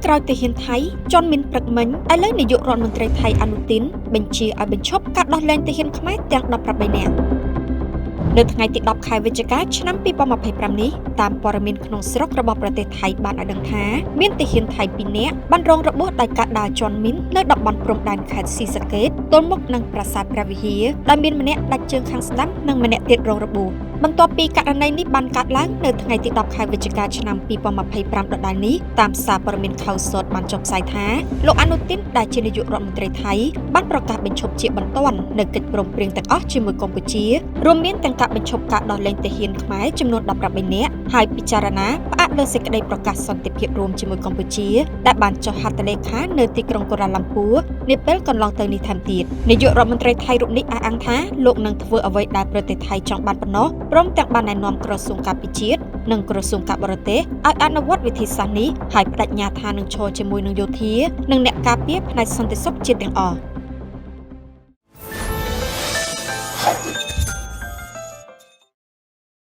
ក្រោយទាហានថៃចន់មានព្រឹកមិញឥឡូវនាយករដ្ឋមន្ត្រីថៃអនុទីនបញ្ជាឲ្យបញ្ឈប់ការដោះលែងទាហានខ្មែរទាំង18នាក់នៅថ្ងៃទី10ខែវិច្ឆិកាឆ្នាំ2025នេះតាមព័ត៌មានក្នុងស្រុករបស់ប្រទេសថៃបានឲ្យដឹងថាមានទាហានថៃ2នាក់បានរងរបួសដោយការដើរជន់មីននៅតំបន់ព្រំដែនខេត្តស៊ីសាកេតទល់មុខនឹងប្រាសាទព្រះវិហារដែលមានម្នាក់ដាច់ជើងខាងស្ដាំនិងម្នាក់ទៀតរងរបួសបន្ទាប់ពីករណីនេះបានកើតឡើងនៅថ្ងៃទី10ខែវិច្ឆិកាឆ្នាំ2025ដដែលនេះតាមសារព័ត៌មានខៅសុតបានចុះផ្សាយថាលោកអនុទីនដែលជានាយករដ្ឋមន្ត្រីថៃបានប្រកាសបញ្ឈប់ជាបន្ទាន់នៅកិច្ចព្រមព្រៀងទាំងអស់ជាមួយកម្ពុជារួមមានទាំងការបញ្ឈប់ការដោះលែងទាហានខ្មែរចំនួន18នាក់ហើយពិចារណាផ្អាកលើសេចក្តីប្រកាសសន្តិភាពរួមជាមួយកម្ពុជាដែលបានចុះហត្ថលេខានៅទីក្រុងកូឡាឡាំពូនាពេលកន្លងទៅនេះថែមទៀតនាយករដ្ឋមន្ត្រីថៃរូបនេះអះអាងថាលោកនឹងធ្វើអ្វីដែលប្រទេសថៃចង់បានប៉ុណ្ណោះព្រមទាំងបានណែនាំក្រសួងការពិជាតិនិងក្រសួងការបរទេសឲ្យអនុវត្តវិធីសាស្ត្រនេះហើយបដិញ្ញាថានឹងឈរជាមួយនឹងយោធានិងអ្នកការពារផ្នែកសន្តិសុខជាតិទាំងអស់